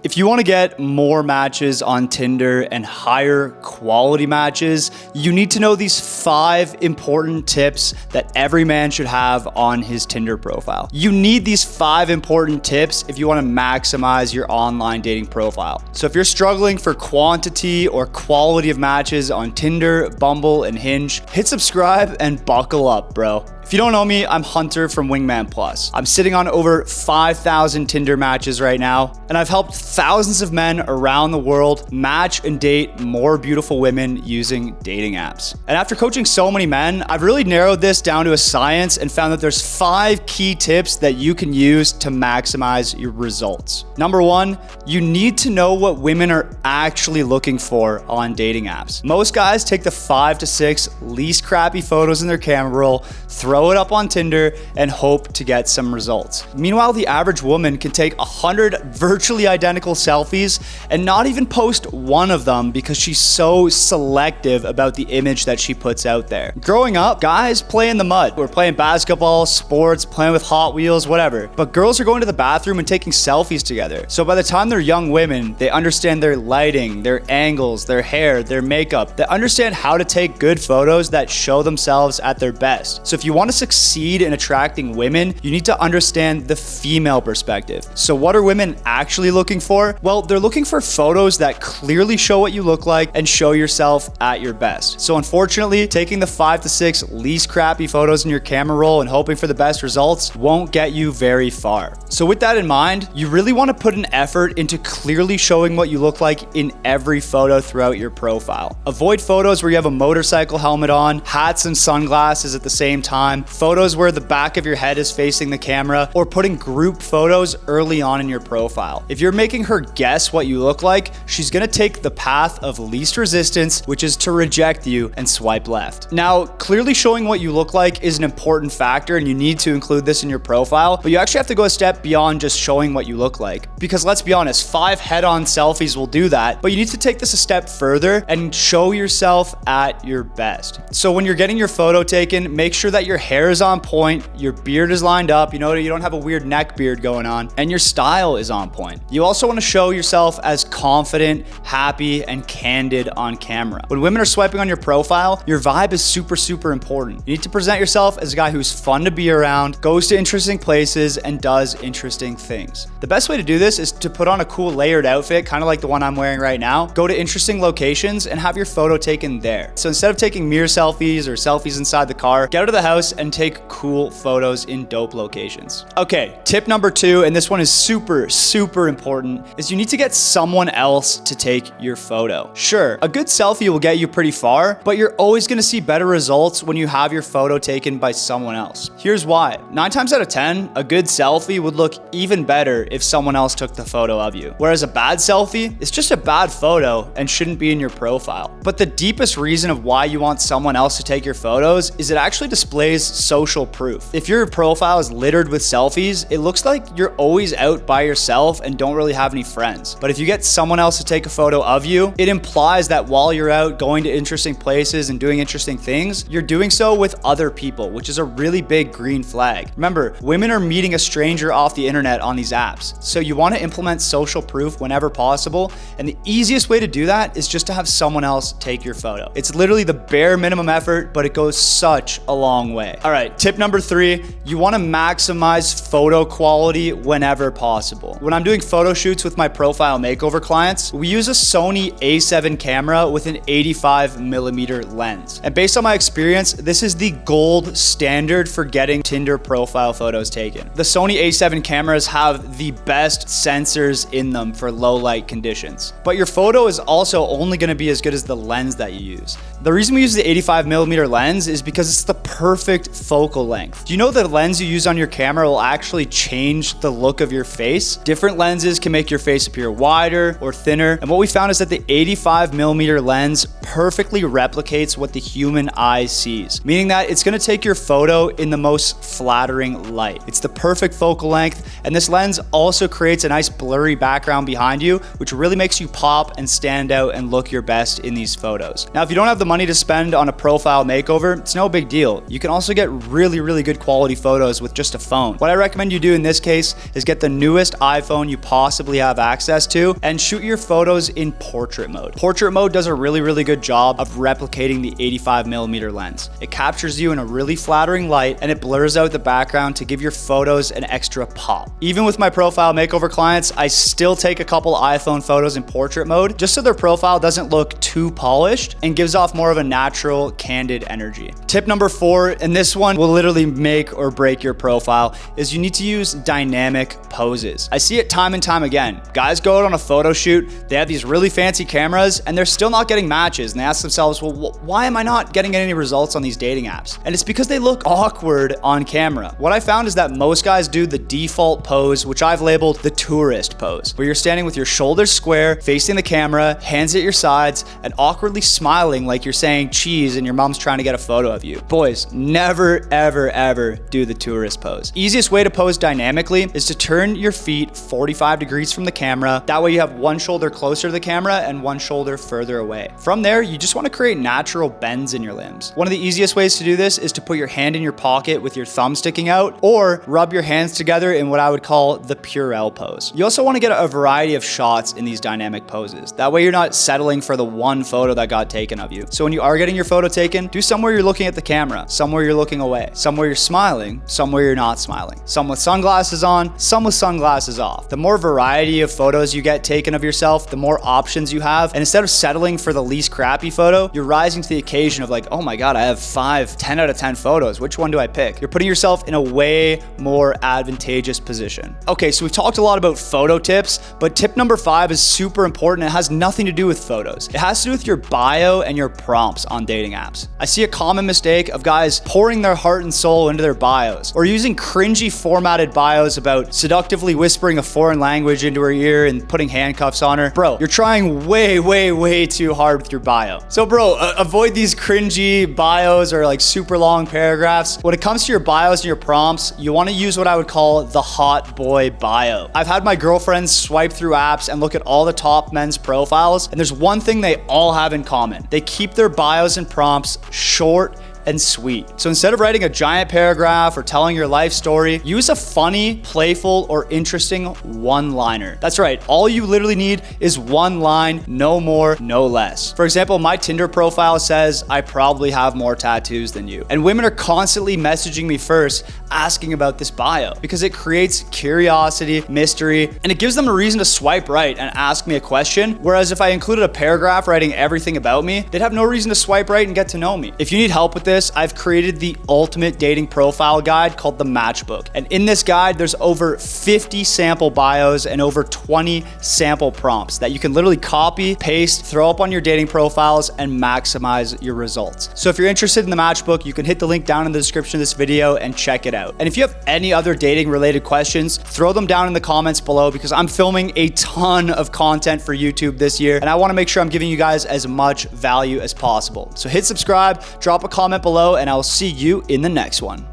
If you want to get more matches on Tinder and higher quality matches, you need to know these 5 important tips that every man should have on his Tinder profile. You need these 5 important tips if you want to maximize your online dating profile. So if you're struggling for quantity or quality of matches on Tinder, Bumble, and Hinge, hit subscribe and buckle up, bro. If you don't know me, I'm Hunter from Wingman Plus. I'm sitting on over 5,000 Tinder matches right now, and I've helped thousands of men around the world match and date more beautiful women using dating apps. And after coaching so many men, I've really narrowed this down to a science and found that there's 5 key tips that you can use to maximize your results. Number 1, you need to know what women are actually looking for on dating apps. Most guys take the 5 to 6 least crappy photos in their camera roll, throw it up on Tinder, and hope to get some results. Meanwhile, the average woman can take 100 virtually identical selfies and not even post one of them because she's so selective about the image that she puts out there. Growing up, guys play in the mud. We're playing basketball, sports, playing with Hot Wheels, whatever. But girls are going to the bathroom and taking selfies together. So by the time they're young women, they understand their lighting, their angles, their hair, their makeup. They understand how to take good photos that show themselves at their best. So if you want to succeed in attracting women, you need to understand the female perspective. So what are women actually looking for? Well, they're looking for photos that clearly show what you look like and show yourself at your best. So unfortunately, taking the 5 to 6 least crappy photos in your camera roll and hoping for the best results won't get you very far. So with that in mind, you really want to put an effort into clearly showing what you look like in every photo throughout your profile. Avoid photos where you have a motorcycle helmet on, hats and sunglasses at the same time, photos where the back of your head is facing the camera, or putting group photos early on in your profile. If you're making her guess what you look like, she's gonna take the path of least resistance, which is to reject you and swipe left. Now, clearly showing what you look like is an important factor and you need to include this in your profile, but you actually have to go a step beyond just showing what you look like. Because let's be honest, 5 head-on selfies will do that, but you need to take this a step further and show yourself at your best. So when you're getting your photo taken, make sure that your hair is on point, your beard is lined up, you don't have a weird neck beard going on, and your style is on point. You also want to show yourself as confident, happy, and candid on camera. When women are swiping on your profile, your vibe is super important. You need to present yourself as a guy who's fun to be around, goes to interesting places, and does interesting things. The best way to do this is to put on a cool layered outfit, kind of like the one I'm wearing right now, go to interesting locations, and have your photo taken there. So instead of taking mirror selfies or selfies inside the car, get out of the house and take cool photos in dope locations. Okay, tip number 2, and this one is super important, is you need to get someone else to take your photo. Sure, a good selfie will get you pretty far, but you're always gonna see better results when you have your photo taken by someone else. Here's why. 9 times out of 10, a good selfie would look even better if someone else took the photo of you. Whereas a bad selfie is just a bad photo and shouldn't be in your profile. But the deepest reason of why you want someone else to take your photos is it actually displays social proof. If your profile is littered with selfies, it looks like you're always out by yourself and don't really have any friends. But if you get someone else to take a photo of you, it implies that while you're out going to interesting places and doing interesting things, you're doing so with other people, which is a really big green flag. Remember, women are meeting a stranger off the internet on these apps. So you want to implement social proof whenever possible. And the easiest way to do that is just to have someone else take your photo. It's literally the bare minimum effort, but it goes such a long way. All right, tip number 3, you want to maximize photo quality whenever possible. When I'm doing photo shoots with my profile makeover clients, we use a Sony A7 camera with an 85mm lens. And based on my experience, this is the gold standard for getting Tinder profile photos taken. The Sony A7 cameras have the best sensors in them for low light conditions. But your photo is also only going to be as good as the lens that you use. The reason we use the 85mm lens is because it's the perfect focal length. Do you know the lens you use on your camera will actually change the look of your face? Different lenses can make your face appear wider or thinner. And what we found is that the 85mm lens perfectly replicates what the human eye sees, meaning that it's going to take your photo in the most flattering light. It's the perfect focal length, and this lens also creates a nice blurry background behind you, which really makes you pop and stand out and look your best in these photos. Now, if you don't have the money to spend on a profile makeover, it's no big deal. You can also get really good quality photos with just a phone. What I recommend you do in this case is get the newest iPhone you possibly typically have access to, and shoot your photos in portrait mode. Portrait mode does a really good job of replicating the 85mm lens. It captures you in a really flattering light and it blurs out the background to give your photos an extra pop. Even with my profile makeover clients, I still take a couple iPhone photos in portrait mode just so their profile doesn't look too polished and gives off more of a natural, candid energy. Tip number 4, and this one will literally make or break your profile, is you need to use dynamic poses. I see it time and time again. Guys go out on a photo shoot, they have these really fancy cameras, and they're still not getting matches, and they ask themselves, well, why am I not getting any results on these dating apps? And it's because they look awkward on camera. What I found is that most guys do the default pose, which I've labeled the tourist pose, where you're standing with your shoulders square, facing the camera, hands at your sides, and awkwardly smiling like you're saying cheese and your mom's trying to get a photo of you. Boys, never, ever do the tourist pose. Easiest way to pose dynamically is to turn your feet 45 degrees from the camera. That way you have one shoulder closer to the camera and one shoulder further away. From there, you just want to create natural bends in your limbs. One of the easiest ways to do this is to put your hand in your pocket with your thumb sticking out, or rub your hands together in what I would call the Purell pose. You also want to get a variety of shots in these dynamic poses. That way you're not settling for the one photo that got taken of you. So when you are getting your photo taken, do somewhere you're looking at the camera, somewhere you're looking away, somewhere you're smiling, somewhere you're not smiling, some with sunglasses on, some with sunglasses off. The more variety of photos you get taken of yourself, the more options you have. And instead of settling for the least crappy photo, you're rising to the occasion of like, oh my God, I have 10 out of 10 photos. Which one do I pick? You're putting yourself in a way more advantageous position. Okay, so we've talked a lot about photo tips, but tip number 5 is super important. It has nothing to do with photos. It has to do with your bio and your prompts on dating apps. I see a common mistake of guys pouring their heart and soul into their bios, or using cringy formatted bios about seductively whispering a foreign language into her ear and putting handcuffs on her. Bro, you're trying way too hard with your bio. So bro, avoid these cringy bios or like super long paragraphs. When it comes to your bios and your prompts, you want to use what I would call the hot boy bio. I've had my girlfriends swipe through apps and look at all the top men's profiles, and there's one thing they all have in common. They keep their bios and prompts short and sweet. So instead of writing a giant paragraph or telling your life story, use a funny, playful, or interesting one-liner. That's right, all you literally need is one line, no more, no less. For example, my Tinder profile says, I probably have more tattoos than you. And women are constantly messaging me first, asking about this bio, because it creates curiosity, mystery, and it gives them a reason to swipe right and ask me a question. Whereas if I included a paragraph writing everything about me, they'd have no reason to swipe right and get to know me. If you need help with this, I've created the ultimate dating profile guide called the Matchbook. And in this guide, there's over 50 sample bios and over 20 sample prompts that you can literally copy, paste, throw up on your dating profiles, and maximize your results. So if you're interested in the Matchbook, you can hit the link down in the description of this video and check it out. And if you have any other dating related questions, throw them down in the comments below, because I'm filming a ton of content for YouTube this year, and I want to make sure I'm giving you guys as much value as possible. So hit subscribe, drop a comment below, and I'll see you in the next one.